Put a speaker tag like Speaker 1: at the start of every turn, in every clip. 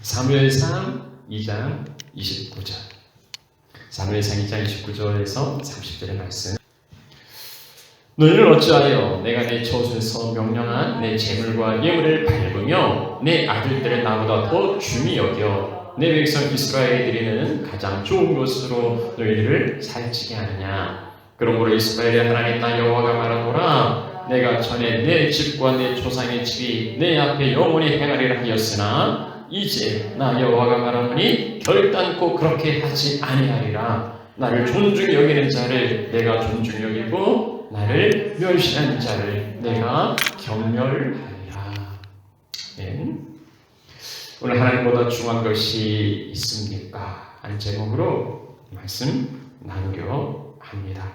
Speaker 1: 사무엘상 2장 29절. 사무엘상 2장 29절에서 30절의 말씀. 너희는 어찌하여 내가 내 젖에서 명령한 내 재물과 예물을 밟으며 내 아들들을 나보다 더 중히 여겨 내 백성 이스라엘에 드리는 가장 좋은 것으로 너희들을 살찌게 하느냐. 그러므로 이스라엘의 하나님 나 여호와가 말하노라. 내가 전에 내 집과 내 조상의 집이 내 앞에 영원히 행하리라 하였으나 이제 나 여호와가 말하노니 결단코 그렇게 하지 아니하리라. 나를 존중히 여기는 자를 내가 존중히 여기고 나를 멸시하는 자를 내가 경멸하리라. 오늘 하나님보다 중요한 것이 있습니까? 하는 제목으로 말씀 나누려 합니다.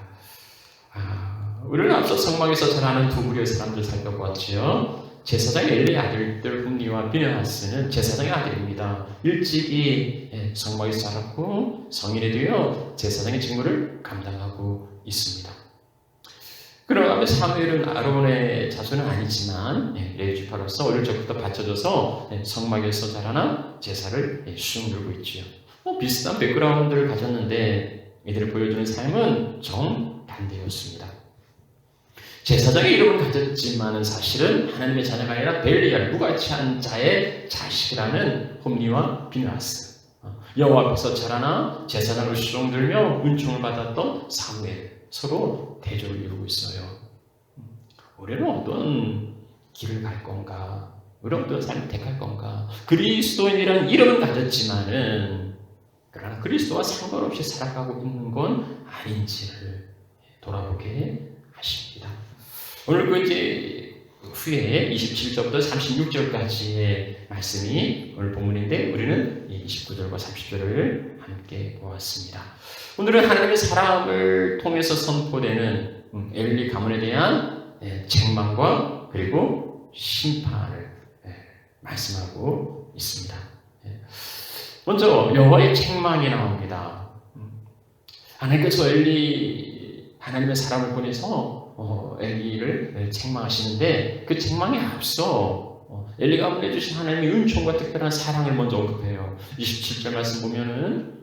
Speaker 1: 우리는 앞서 성막에서 자라는 두 부류의 사람들 살펴보았지요. 제사장 엘리의 아들들 홈리와 비느하스는 제사장의 아들입니다. 일찍이 성막에서 자랐고 성인이 되어 제사장의 직무를 감당하고 있습니다. 그러면 사무엘은 아론의 자손은 아니지만 레위지파로서 어릴 적부터 바쳐져서 성막에서 자라나 제사를 수행하고 있지요. 비슷한 백그라운드를 가졌는데 이들을 보여주는 삶은 정반대였습니다. 제사장의 이름을 가졌지만 사실은 하나님의 자녀가 아니라 벨리알 무가치한 자의 자식이라는 홈리와 비느하스. 여호와 앞에서 자라나 제사장을 수종들며 은총을 받았던 사무엘. 서로 대조를 이루고 있어요. 우리는 어떤 길을 갈 건가? 우리는 어떤 삶을 택할 건가? 그리스도인이라는 이름은 가졌지만은 그러나 그리스도와 상관없이 살아가고 있는 건 아닌지를 돌아보게 하십니다. 오늘 그 이제 후에 27절부터 36절까지의 말씀이 오늘 본문인데 우리는 29절과 30절을 함께 보았습니다. 오늘은 하나님의 사람을 통해서 선포되는 엘리 가문에 대한 책망과 그리고 심판을 말씀하고 있습니다. 먼저 여호와의 책망이 나옵니다. 하나님께서 하나님의 사람을 보내서 엘리를 책망하시는데 그 책망에 앞서 엘리가 보내주신 하나님의 은총과 특별한 사랑을 먼저 언급해요. 27절 말씀 보면은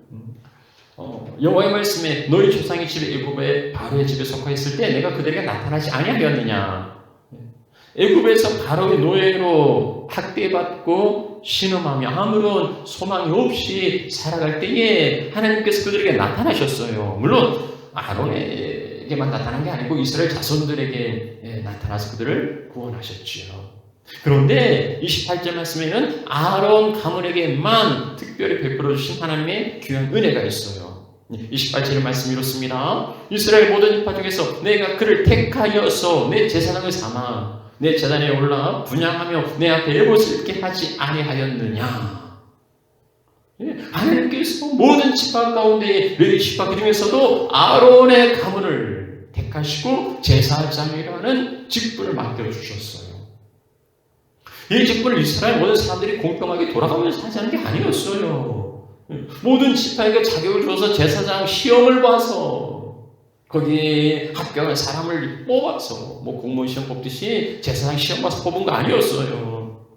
Speaker 1: 여호와의 말씀에 너희 조상의 집 애굽의 바로의 집에 속하였을 때 내가 그들에게 나타나지 아니하였느냐. 애굽에서 바로의 노예로 학대받고 신음하며 아무런 소망이 없이 살아갈 때에 하나님께서 그들에게 나타나셨어요. 물론 아론에게만 나타난 게 아니고 이스라엘 자손들에게 나타나서 그들을 구원하셨지요. 그런데 28절 말씀에는 아론 가문에게만 특별히 베풀어 주신 하나님의 귀한 은혜가 있어요. 28절의 말씀이 이렇습니다. 이스라엘 모든 지파 중에서 내가 그를 택하여서 내 제사장을 삼아 내 제단에 올라 분향하며 내 앞에 예봇을 입게 하지 아니하였느냐. 하나님께서 모든 지파 가운데 레위 지파 중에서도 아론의 가문을 택하시고 제사장이라는 직분을 맡겨주셨어요. 이 직분을 이스라엘 모든 사람들이 공평하게 돌아가면서 하자는 게 아니었어요. 모든 지파에게 자격을 줘서 제사장 시험을 봐서 거기에 합격한 사람을 뽑아서 공무원 시험 뽑듯이 제사장 시험 봐서 뽑은 거 아니었어요.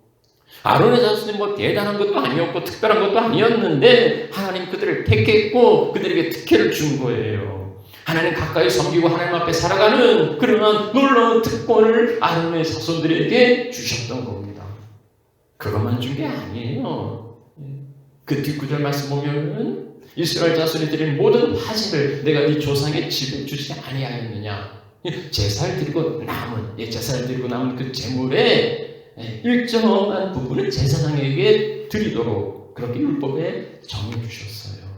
Speaker 1: 아론의 자손이 대단한 것도 아니었고 특별한 것도 아니었는데 하나님 그들을 택했고 그들에게 특혜를 준 거예요. 하나님 가까이 섬기고 하나님 앞에 살아가는 그러한 놀라운 특권을 아론의 자손들에게 주셨던 겁니다. 그것만 준 게 아니에요. 그 뒷구절 말씀 보면은 이스라엘 자손이 드린 모든 화제를 내가 네 조상의 집에 주지 아니하였느냐. 제사를 드리고 남은 그 제물의 일정한 부분을 제사장에게 드리도록 그렇게 율법에 정해 주셨어요.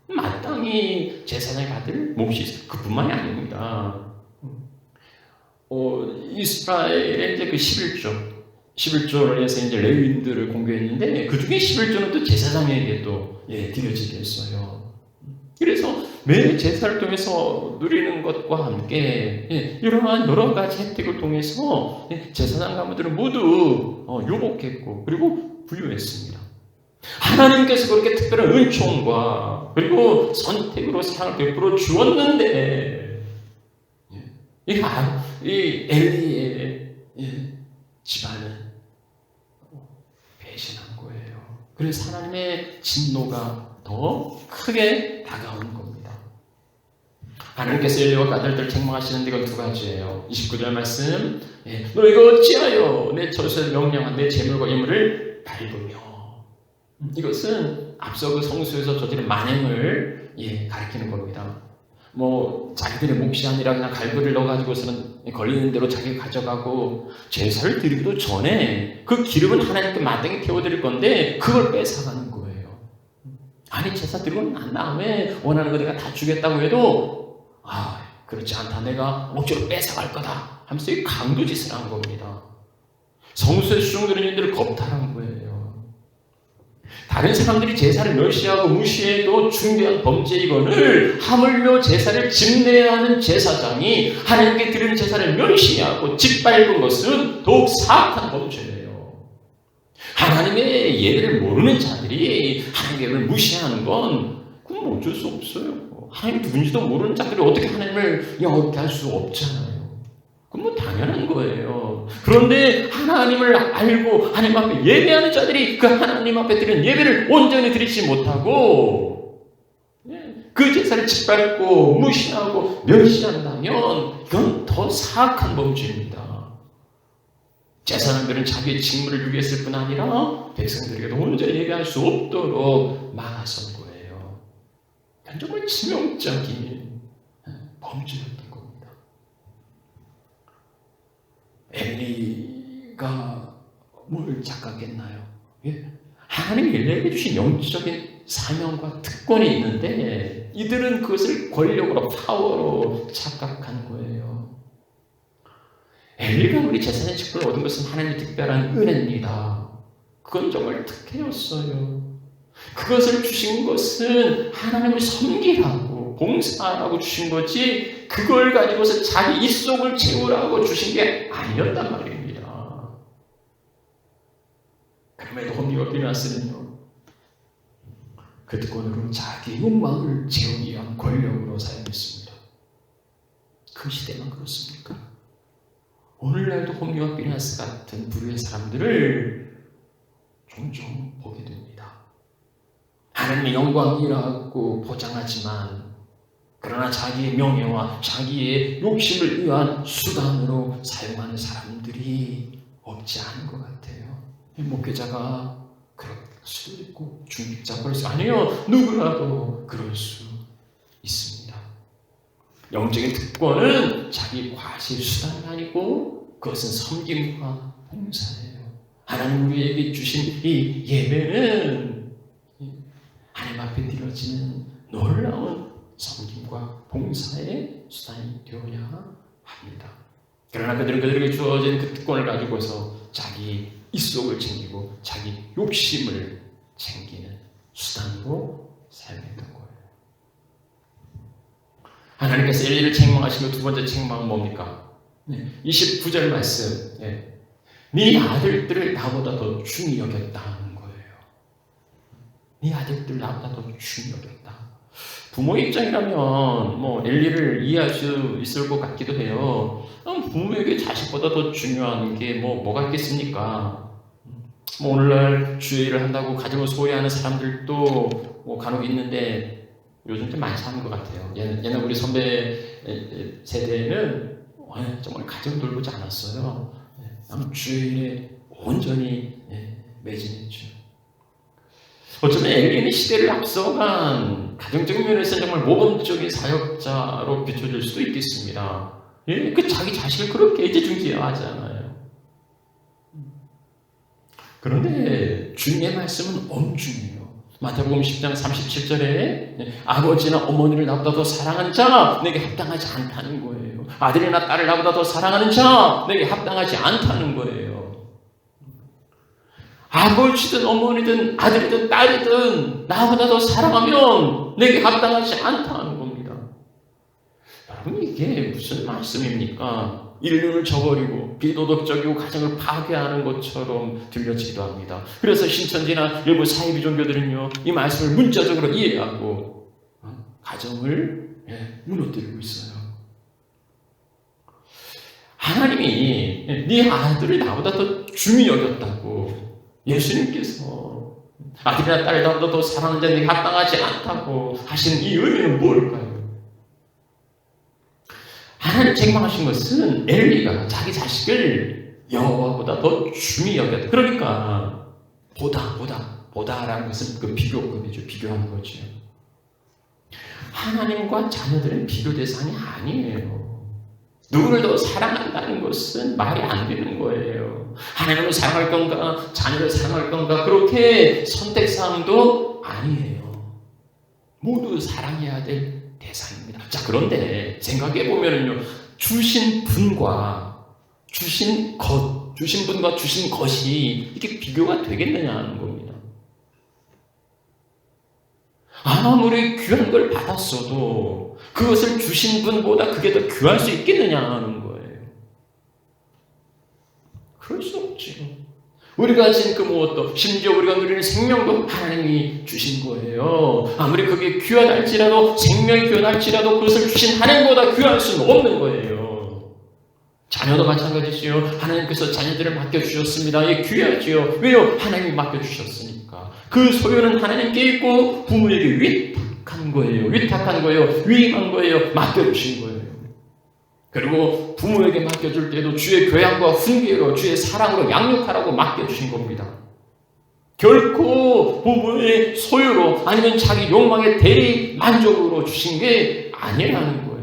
Speaker 1: 마땅히 제사장이 받을 몫이 있어요. 그뿐만이 아닙니다. 이스라엘의 이제 그 11조를 해서 이제 레위인들을 공개했는데 그 중에 11조는 또 제사장에게 또 드려지게 했어요. 그래서 매 제사를 통해서 누리는 것과 함께 이러한 여러 가지 혜택을 통해서 제사장 가문들은 모두 유복했고 그리고 부유했습니다. 하나님께서 그렇게 특별한 은총과 그리고 선택으로 사랑을 베풀어 주었는데 이 엘리의 집안은 배신한 거예요. 그래서 하나님의 진노가 더 크게 다가오는 겁니다. 하나님께서 엘리와 아들들 책망하시는 데가 두 가지예요. 29절 말씀, 너희가 어찌하여 내 저수에 명령한 내 재물과 예물을 밟으며. 이것은 앞서 그 성수에서 저지른 만행을 가리키는 겁니다. 뭐 자기들의 몫이 아니라 그냥 갈고리를 넣어가지고서는 걸리는 대로 자기가 가져가고, 제사를 드리기도 전에 그 기름은 하나님께 마땅히 태워드릴 건데 그걸 뺏어가는 거예요. 아니, 제사 드리고 난 다음에 원하는 거 내가 다 주겠다고 해도 그렇지 않다, 내가 억지로 뺏어갈 거다 하면서 이 강도짓을 한 겁니다. 성수에 수종드는 일들을 겁탈한 거예요. 다른 사람들이 제사를 멸시하고 무시해도 중대한 범죄이거늘 하물며 제사를 집내야 하는 제사장이 하나님께 드리는 제사를 멸시하고 짓밟은 것은 더욱 사악한 범죄예요. 하나님의 예배를 모르는 자들이 하나님의 예배를 무시하는 건 그건 어쩔 수 없어요. 하나님 누군지도 모르는 자들이 어떻게 하나님을 영업케 할 수 없잖아요. 그건 뭐 당연한 거예요. 그런데 하나님을 알고 하나님 앞에 예배하는 자들이 그 하나님 앞에 드리는 예배를 온전히 드리지 못하고 그 제사를 짓밟고 무시하고 멸시한다면 이건 더 사악한 범죄입니다. 제사장들은 자기의 직무를 유기했을 뿐 아니라 백성들에게도 온전히 예배할 수 없도록 막아선 거예요. 정말 치명적인 범죄였던 겁니다. 엘리가 뭘 착각했나요? 하나님이 엘리에게 주신 영적인 사명과 특권이 있는데 이들은 그것을 권력으로, 파워로 착각한 거예요. 엘리가 우리 제사장 직분을 얻은 것은 하나님의 특별한 은혜입니다. 그건 정말 특혜였어요. 그것을 주신 것은 하나님을 섬기라고, 봉사하라고 주신 거지 그걸 가지고서 자기 입속을 채우라고 주신 게 아니었단 말입니다. 그럼에도 홈리와 피나스는요, 그 특권으로 자기 욕망을 채우기 위한 권력으로 사용했습니다. 그 시대만 그렇습니까? 오늘날도 홈리와 피나스 같은 부류의 사람들을 종종 보게 됩니다. 하나님의 영광이라고 보장하지만 그러나 자기의 명예와 자기의 욕심을 위한 수단으로 사용하는 사람들이 없지 않은 것 같아요. 목회자가 그럴 수도 있고 중직자 그럴 수, 아니요, 누구라도 그럴 수 있습니다. 영적인 특권은 자기 과시의 수단이 아니고 그것은 섬김과 봉사예요. 하나님 우리에게 주신 이 예배는 하나님 앞에 드려지는 놀라운 섬김과 봉사의 수단이 되어야 합니다. 그러나 그들은 그들에게 주어진 그 특권을 가지고서 자기 입속을 챙기고 자기 욕심을 챙기는 수단으로 사용했던 거예요. 하나님께서 엘리를 책망하시고 두 번째 책망은 뭡니까? 29절 말씀, 네 아들들을 나보다 더 중히 여겼다는 거예요. 네 아들들 나보다 더 중히 여겼다. 부모의 입장이라면 뭐 엘리를 이해할 수 있을 것 같기도 해요. 부모에게 자식보다 더 중요한 게 뭐가 있겠습니까? 뭐 오늘날 주일을 한다고 가정을 소외하는 사람들도 뭐 간혹 있는데 요즘 좀 많지 않은 것 같아요. 옛날 우리 선배 세대는 정말 가정을 돌보지 않았어요. 주일에 온전히 매진했죠. 어쩌면 엘리는 시대를 앞서간 가정적인 면에서 정말 모범적인 사역자로 비춰질 수도 있겠습니다. 그 자기 자식을 그렇게 애지중지하잖아요. 그런데 주님의 말씀은 엄중해요. 마태복음 10장 37절에 아버지나 어머니를 나보다 더 사랑하는 자 내게 합당하지 않다는 거예요. 아들이나 딸을 나보다 더 사랑하는 자 내게 합당하지 않다는 거예요. 아버지든 어머니든 아들이든 딸이든 나보다 더 사랑하면 내게 합당하지 않다는 겁니다. 여러분, 이게 무슨 말씀입니까? 인륜을 저버리고 비도덕적이고 가정을 파괴하는 것처럼 들려지기도 합니다. 그래서 신천지나 일부 사이비 종교들은요, 이 말씀을 문자적으로 이해하고 가정을 무너뜨리고 있어요. 하나님이 네 아들을 나보다 더 중히 여겼다고 예수님께서 아들이나 딸도 사랑하는 자에게 합당하지 않다고 하신 이 의미는 뭘까요? 하나님 책망하신 것은 엘리가 자기 자식을 여호와보다 더 중히 여겼다. 그러니까 보다라는 것은 그 비교급이죠. 비교하는 거죠. 하나님과 자녀들은 비교 대상이 아니에요. 누구를 더 사랑한다는 것은 말이 안 되는 거예요. 하나님을 사랑할 건가, 자녀를 사랑할 건가, 그렇게 선택사항도 아니에요. 모두 사랑해야 될 대상입니다. 자, 그런데 생각해 보면은요, 주신 분과 주신 분과 주신 것이 이게 비교가 되겠느냐 하는 겁니다. 아무리 귀한 걸 받았어도 그것을 주신 분보다 그게 더 귀할 수 있겠느냐 하는 거예요. 그럴 수 없죠. 우리가 지금 그 무엇도, 심지어 우리가 누리는 생명도 하나님이 주신 거예요. 아무리 그게 귀하달지라도, 생명이 귀하달지라도 그것을 주신 하나님보다 귀할 수는 없는 거예요. 자녀도 마찬가지지요. 하나님께서 자녀들을 맡겨주셨습니다. 이게 귀하지요. 왜요? 하나님이 맡겨주셨으니까. 그 소유는 하나님께 있고 부모에게 위탁한 거예요. 위임한 거예요. 맡겨주신 거예요. 그리고 부모에게 맡겨줄 때도 주의 교양과 훈계로, 주의 사랑으로 양육하라고 맡겨주신 겁니다. 결코 부모의 소유로 아니면 자기 욕망의 대리 만족으로 주신 게 아니라는 거예요.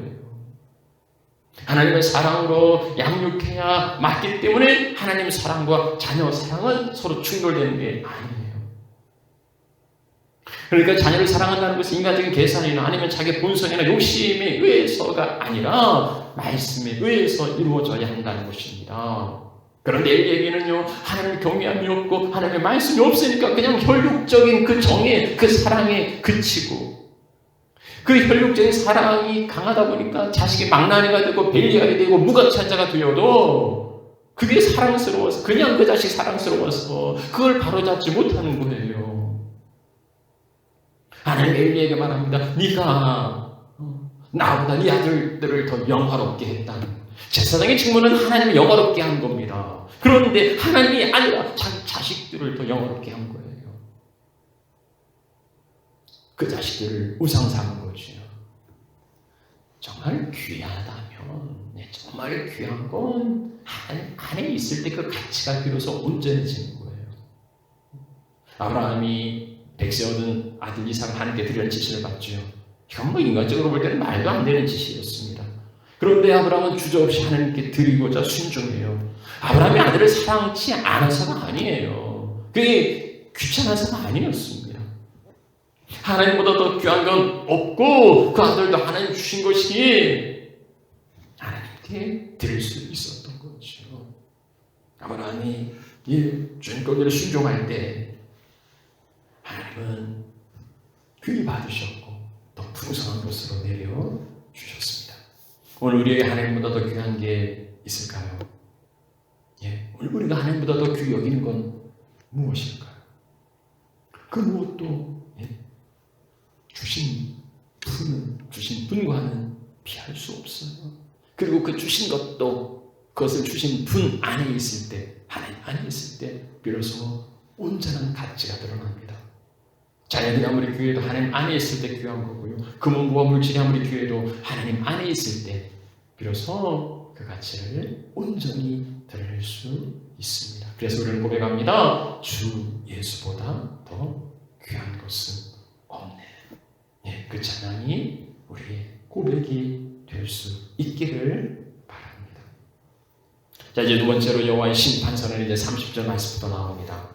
Speaker 1: 하나님의 사랑으로 양육해야 맞기 때문에 하나님의 사랑과 자녀 사랑은 서로 충돌되는 게 아니에요. 그러니까 자녀를 사랑한다는 것은 인간적인 계산이나 아니면 자기 본성이나 욕심에 의해서가 아니라 말씀에 의해서 이루어져야 한다는 것입니다. 그런데 엘리에게는요, 하나님의 경외함이 없고 하나님의 말씀이 없으니까 그냥 혈육적인 그 정에, 그 사랑에 그치고, 그 혈육적인 사랑이 강하다 보니까 자식이 망나니가 되고 벨리알이 되고 무가치한 자가 되어도 그게 사랑스러워서, 그냥 그 자식 사랑스러워서 그걸 바로잡지 못하는 거예요. 하나님 엘리에게 말합니다. 네가 나보다 네 아들들을 더 영화롭게 했다. 제사장의 직무는 하나님을 영화롭게 한 겁니다. 그런데 하나님이 아니라 자기 자식들을 더 영화롭게 한 거예요. 그 자식들을 우상 삼은 거죠. 정말 귀하다면, 정말 귀한 건 하나님 안에 있을 때 그 가치가 비로소 온전해지는 거예요. 아브라함이 백세 얻은 아들 이삭을 하나님께 드리라는 지시를 받죠. 이건 뭐 인간적으로 볼 때는 말도 안 되는 지시였습니다. 그런데 아브라함은 주저없이 하나님께 드리고자 순종해요. 아브라함이 아들을 사랑치 않아서가 아니에요. 그게 귀찮아서가 아니었습니다. 하나님보다 더 귀한 건 없고 그 아들도 하나님 주신 것이 하나님께 드릴 수 있었던 거죠. 아브라함이 주님께 순종할 때 하나님은 귀히 받으셨고 더 풍성한 것으로 내려주셨습니다. 오늘 우리에게 하나님보다 더 귀한 게 있을까요? 오늘 우리가 하나님보다 더 귀히 여기는 건 무엇일까요? 그 무엇도 주신 분과는 비할 수 없어요. 그리고 그 주신 것도 그것을 주신 분 안에 있을 때, 하나님 안에 있을 때 비로소 온전한 가치가 드러납니다. 자연이 아무리 귀해도 하나님 안에 있을 때 귀한 거고요. 금은부와 물질이 아무리 귀해도 하나님 안에 있을 때 비로소 그 가치를 온전히 드러낼 수 있습니다. 그래서 우리는 고백합니다. 주 예수보다 더 귀한 것은 없네. 그 찬양이 우리의 고백이 될 수 있기를 바랍니다. 자, 이제 두 번째로 여호와의 심판선언 이제 30절 말씀부터 나옵니다.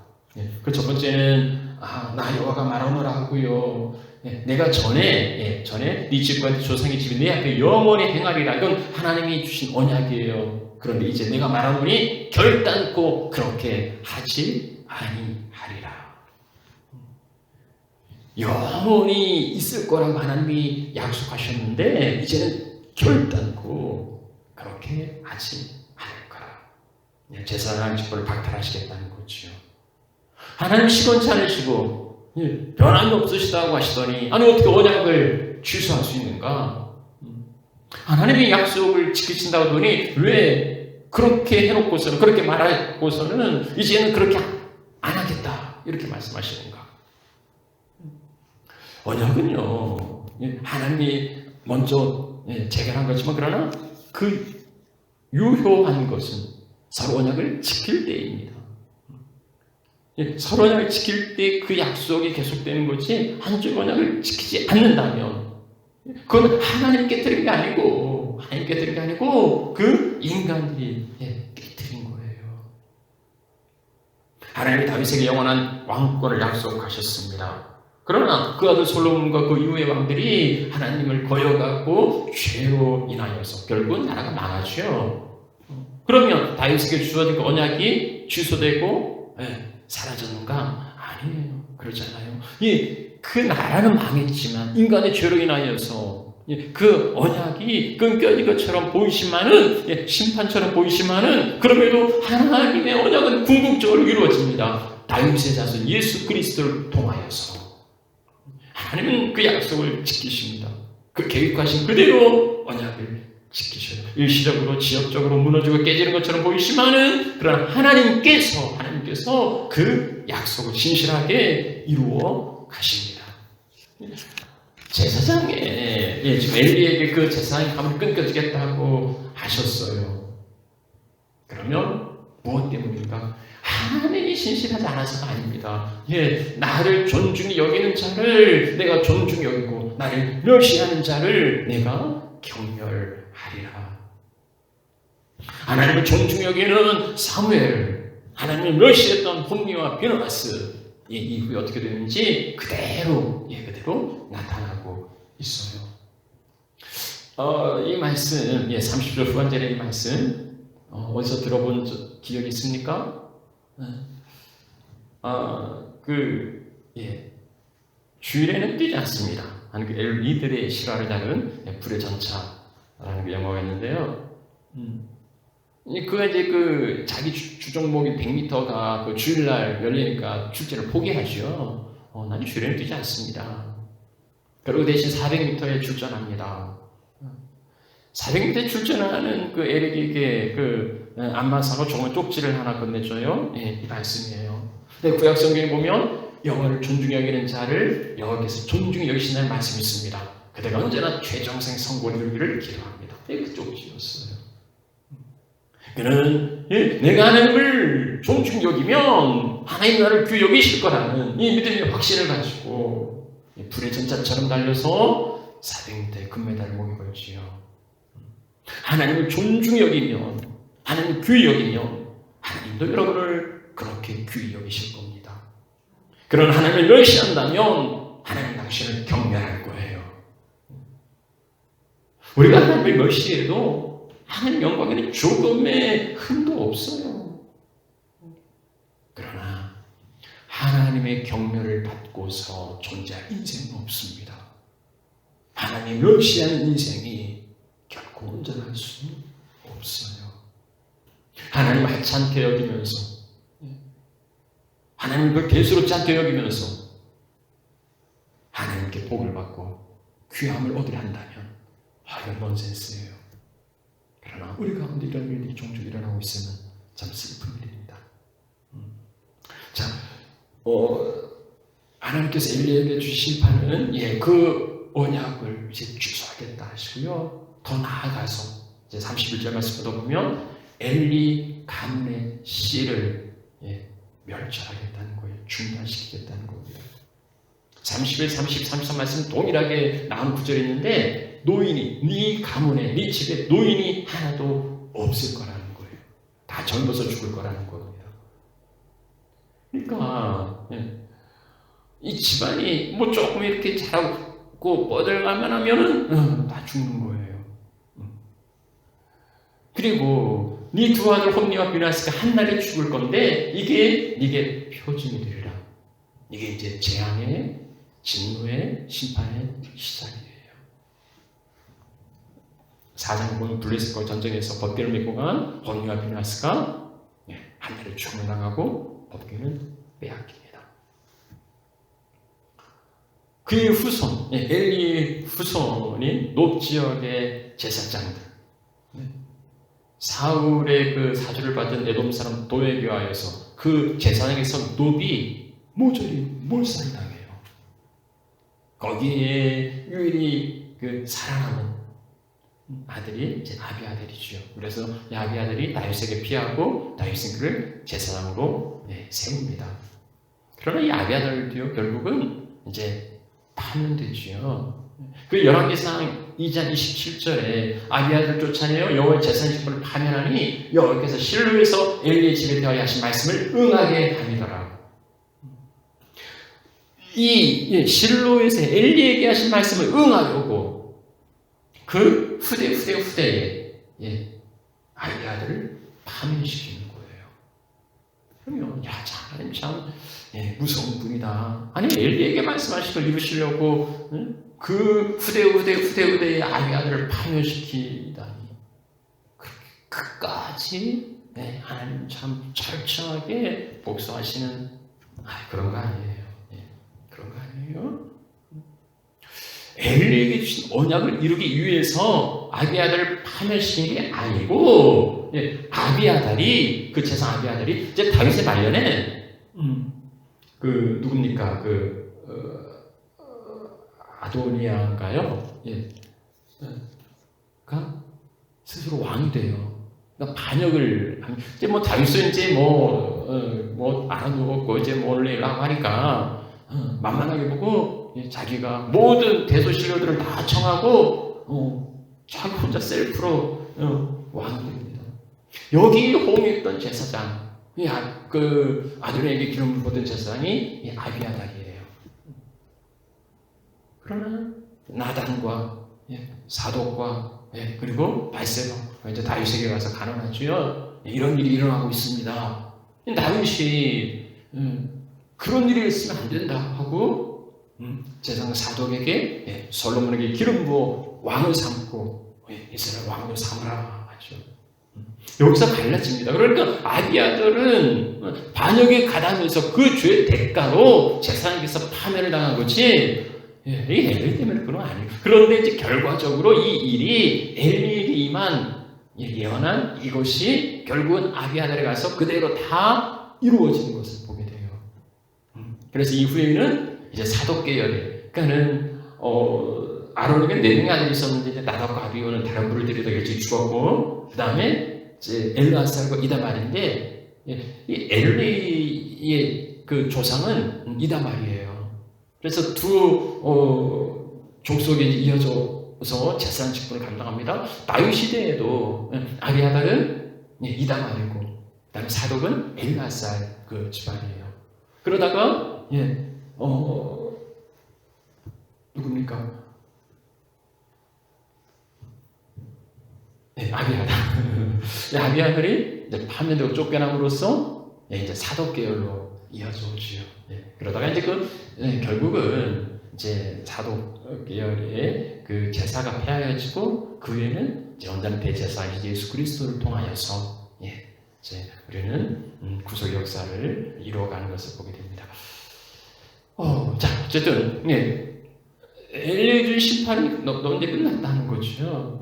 Speaker 1: 그 첫 번째는 나 여호와가 말하노라 하고요. 내가 전에 네 집과 네 조상의 집이 내 앞에 영원히 행하리라. 이건 하나님이 주신 언약이에요. 그런데 이제 내가 말하노니 결단코 그렇게 하지 아니하리라. 영원히 있을 거라고 하나님이 약속하셨는데 이제는 결단코 그렇게 하지 않을 거라. 제사장 직분을 박탈하시겠다는 거죠. 하나님 시건치 않으시고 변함이 없으시다고 하시더니 아니 어떻게 언약을 취소할 수 있는가? 하나님의 약속을 지키신다고 하더니 왜 그렇게 해놓고서는, 그렇게 말하고서는 이제는 그렇게 안 하겠다 이렇게 말씀하시는가? 언약은요, 하나님이 먼저 재결한 거지만 그러나 그 유효한 것은 서로 언약을 지킬 때입니다. 서로 언약을 지킬 때 그 약속이 계속되는 거지 한쪽 언약을 지키지 않는다면 그건 하나님 깨뜨린 게 아니고 그 인간들이 깨뜨린 거예요. 하나님이 다윗에게 영원한 왕권을 약속하셨습니다. 그러나 그 아들 솔로몬과 그 이후의 왕들이 하나님을 거역하고 죄로 인하여서 결국은 나라가 망하죠. 그러면 다윗에게 주어진 그 언약이 취소되고 사라졌는가? 아니에요. 그렇잖아요. 그 나라는 망했지만 인간의 죄로 인하여서 그 언약이 끊겨진 것처럼 보이지만은 심판처럼 보이지만은 그럼에도 하나님의 언약은 궁극적으로 이루어집니다. 다윗의 자손 예수 그리스도를 통하여서 하나님은 그 약속을 지키십니다. 그 계획하신 그대로 언약을 지키셔요. 일시적으로 지역적으로 무너지고 깨지는 것처럼 보이지만은 그러나 하나님께서 그 약속을 신실하게 이루어 가십니다. 제사장에 지금 엘리에게 그 제사장의 가문이 끊겨지겠다고 하셨어요. 그러면 무엇 때문인가? 하나님이 신실하지 않아서가 아닙니다. 나를 존중히 여기는 자를 내가 존중히 여기고 나를 멸시하는 자를 내가 경멸하리라. 하나님을 존중히 여기는 사무엘, 하나님을 멸시했던 혼미와 비느하스 이후에 어떻게 되는지 그대로 나타나고 있어요. 이 말씀, 30절 후반절의 이 말씀 어디서 들어본 기억이 있습니까? 주일에는 뛰지 않습니다. 하는 그 엘리들의 실화를 다룬 불의 전차라는 그 영화가 있는데요. 그가 이제 그 자기 주종목이 100m가 그 주일날 열리니까 출제를 포기하죠. 나는 주일에는 뛰지 않습니다. 그리고 대신 400m에 출전합니다. 400m에 출전하는 그 에릭에게 그 안마사로 종을 쪽지를 하나 건네줘요. 이 말씀이에요. 근데 구약 성경에 보면 여호와를 존중히 여기는 자를 여호와께서 존중히 여기신다는 말씀이 있습니다. 그대가 언제나 최정생 성공을 이루기를 기도합니다. 그 쪽지였어요. 그는 내가 하나님을 존중히 여기면 하나님 나를 귀히 여기실 거라는 이 믿음의 확신을 가지고 불의 전차처럼 달려서 400m의 금메달을 목에 걸지요. 하나님을 존중히 여기면, 하나님을 귀히 여기면 하나님도 여러분을 그렇게 귀히 여기실 겁니다. 그런 하나님을 멸시한다면 하나님 당신을 경멸할 거예요. 우리가 하나님을 멸시해도 하나님 영광에는 조금의 흠도 없어요. 그러나 하나님의 경멸을 받고서 존재할 인생은 없습니다. 하나님 멸시하는 인생이 결코 온전할 수는 없어요. 하나님을 하찮게 여기면서 하나님을 대수롭지 않게 여기면서 하나님께 복을 받고 귀함을 얻으려 한다면 이건 넌센스예요. 그러나 우리 가운데 이런 일들이 종종 일어나고 있으면 참 슬픈 일입니다. 자, 하나님께서 엘리에게 주신 심판은 그 언약을 이제 취소하겠다 하시고요. 더 나아가서 이제 31절 말씀부터 보면 엘리 가문의 씨를 멸절하겠다는 거예요. 중단시키겠다는 겁니다. 31, 30, 33 말씀 동일하게 나온 구절이 있는데 노인이 네 가문에 네 집에 노인이 하나도 없을 거라는 거예요. 다 젊어서 죽을 거라는 겁니다. 그러니까 이 집안이 뭐 조금 이렇게 자라고 뻗어가만 하면은 다 죽는 거예요. 그리고 네 두 아들 홈니와 비나스가 한 날에 죽을 건데 이게 표징이 되리라. 이게 이제 재앙의 진노의 심판의 시작이에요. 4장 보면 블레셋과 전쟁에서 법궤를 메고 간 홈니와 비나스가 한 날에 죽음을 당하고 법궤는 빼앗깁니다. 그의 후손, 엘리의 후손인 높 지역의 제사장들, 사울의 그 사주를 받은 에돔 사람 도에게하여서 그 제사장에서 높이 모조리 몰살당해요. 거기에 유일히 그 살아남은 아들이 이제 아비아들이죠. 그래서 이 아비아들이 다윗에게 피하고 다윗은 그를 제사장으로 세웁니다. 그러나 이 아비아들도요, 결국은 이제 파면되지요. 그 열왕기상 2장 27절에 아비아들 쫓아내어 여호와의 제사장 직분을 파면하니 여호와께서 실로에서 엘리의 집에 대하여 하신 말씀을 응하게 하니더라. 이 실로에서 엘리에게 하신 말씀을 응하려고 그 후대에 아비아들을 파면시키는 거예요. 그러면 하나님 참 무서운 분이다. 아니 엘리에게 말씀하신 걸 이루시려고 그 후대의 아비아들을 파면시키다니 끝까지 하나님 참 철저하게 복수하시는 그런 거 아니에요. 그런 거 아니에요. 엘리에게 주신 언약을 이루기 위해서 아비아들을 파면시킨 게 아니고 아비아들이 그 제사장 아비아들이 이제 다윗의 말년에 그 누굽니까 아도니아인가요? 가 스스로 왕이 돼요. 그러니까 반역을 이제 뭐 다윗은 이제 뭐 알아두었고 이제 몰래라고 하니까 만만하게 보고 자기가 모든 대소신료들을 다 청하고 자기 혼자 셀프로 왕이 됩니다. 여기 호응했던 제사장, 그 아도니아에게 기름을 부었던 제사장이 아비아달이에요. 그러나 나단과 사독과 그리고 발세바 이제 다윗에게 가서 간언하지요. 이런 일이 일어나고 있습니다. 다윗이 그런 일이 있으면 안 된다 하고 제사장 사독에게 솔로몬에게 기름 부어 왕을 삼고 이스라엘 왕으로 삼으라 하죠. 여기서 갈라집니다. 그러니까 아비아들은 반역에 가담해서 그 죄의 대가로 제사장에게서 파면을 당한 거지 엘리 때문에 그런 건 아니에요. 그런데 이제 결과적으로 이 일이 엘리에게 임한 예언한 이것이 결국은 아비아들에 가서 그대로 다 이루어지는 것을 보게 돼요. 그래서 이후에는 이제 사독계열에, 그러니까는 아론에게 4명의 아들이 있었는데 이제 나답과 아비오는 다른 불을 들이다 일찍 죽었고, 그 다음에 이제 엘르아살과 이다말인데 이 엘리의 그 조상은 이다말이에요. 그래서 두 족속이 이어져서 제사장 직분을 감당합니다. 다윗 시대에도 아비아달은 이다말이고, 그다음에 사독은 엘르아살 그 집안이에요. 그러다가 누굽니까? 아비아달. 아비아달이 이제 파면되고 쫓겨남으로써 이제 사독 계열로 이어져 오지요. 그러다가 이제 결국은 이제 사독 계열의 그 제사가 폐하여지고 그 후에는 이제 언제나 대제사인 예수 그리스도를 통하여서 이제 우리는 구속 역사를 이루어가는 것을 보게 됩니다. 자, 어쨌든 엘리에 준 심판이 너 이제 끝났다는 거죠.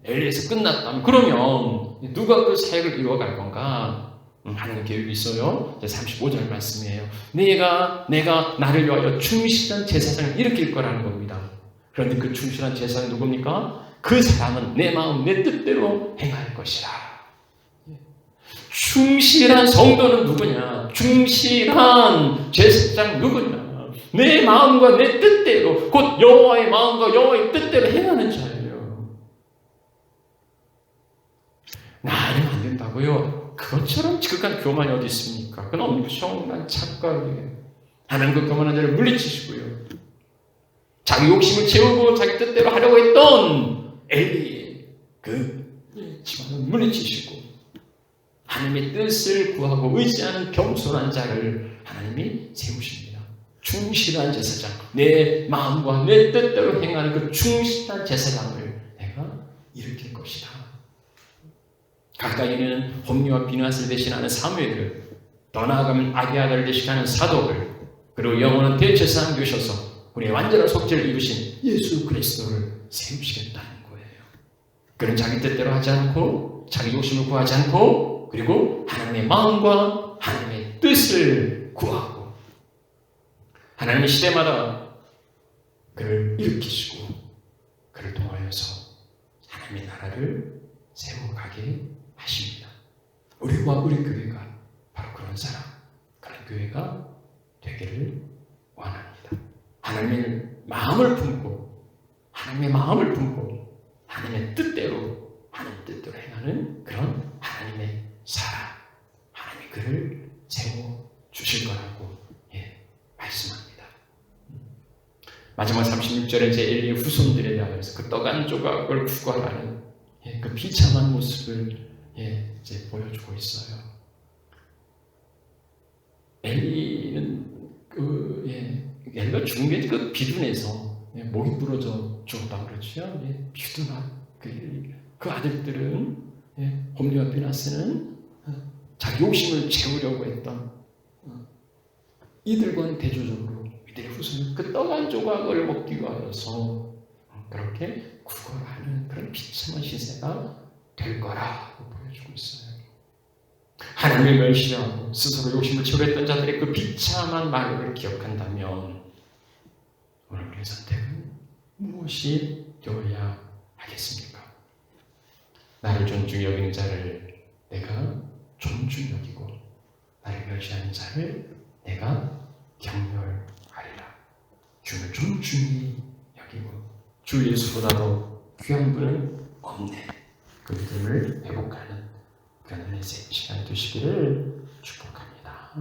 Speaker 1: 엘리에서 끝났다면 그러면 누가 그 사역을 이루어갈 건가? 하는 계획이 있어요. 35절 말씀이에요. 내가 나를 위하여 충실한 제사장을 일으킬 거라는 겁니다. 그런데 그 충실한 제사장이 누굽니까? 그 사람은 내 마음 내 뜻대로 행할 것이라. 충실한 성도는 누구냐? 충실한 제사장 누구냐? 내 마음과 내 뜻대로, 곧 여호와의 마음과 여호와의 뜻대로 행하는 자예요. 나 아니면 안 된다고요? 그것처럼 지극한 교만이 어디 있습니까? 그건 엄청난 착각이에요. 하나님 그 교만한 자를 물리치시고요. 자기 욕심을 채우고 자기 뜻대로 하려고 했던 엘리의 그 집안을 물리치시고 하나님의 뜻을 구하고 의지하는 겸손한 자를 하나님이 세우십니다. 충실한 제사장, 내 마음과 내 뜻대로 행하는 그 충실한 제사장을 내가 일으킬 것이다. 가까이는 홈리와 비누아스를 대신하는 사무엘을, 더 나아가면 아비아달을 대신하는 사독을, 그리고 영원한 대제사장 되셔서 우리의 완전한 속죄를 이루신 예수 그리스도를 세우시겠다는 거예요. 그는 자기 뜻대로 하지 않고 자기 욕심을 구하지 않고 그리고 하나님의 마음과 하나님의 뜻을 구하고 하나님은 시대마다 그를 일으키시고 그를 통하여서 하나님의 나라를 세워가게 하십니다. 우리와 우리 교회가 바로 그런 사람, 그런 교회가 되기를 원합니다. 하나님의 마음을 품고 하나님의 뜻대로 하나님 뜻대로 행하는 그런 하나님의 사람, 하나님이 그를 세워주실 거라고 말씀합니다. 마지막 36절에 이제 엘리의 후손들에 대해서 그 떡 한 조각을 구걸하는 그 비참한 모습을 이제 보여주고 있어요. 엘리는 엘리가 죽은 게 그 비둔해서 목이 부러져 죽었다고 그러죠. 비둔한 그 아들들은 홈리와 비나스는 자기 욕심을 채우려고 했던 이들과는 대조적으로 이들의 후손은 그 떡 한 조각을 먹기 위하여서 그렇게 구걸하는 그런 비참한 시세가 될 거라고 보여주고 있어요. 하나님을 멸시하고 스스로 욕심을 채우려했던 자들의 그 비참한 말을 기억한다면 오늘 우리의 선택은 무엇이 되어야 하겠습니까? 나를 존중히 여기는 자를 내가 존중히 여기고 나를 멸시하는 자를 내가 경멸하리라. 주를 존중히 여기고 주 예수보다도 귀한 분은 없네. 그 믿음을 회복하는 그런 은혜의 시간이 되시기를 축복합니다.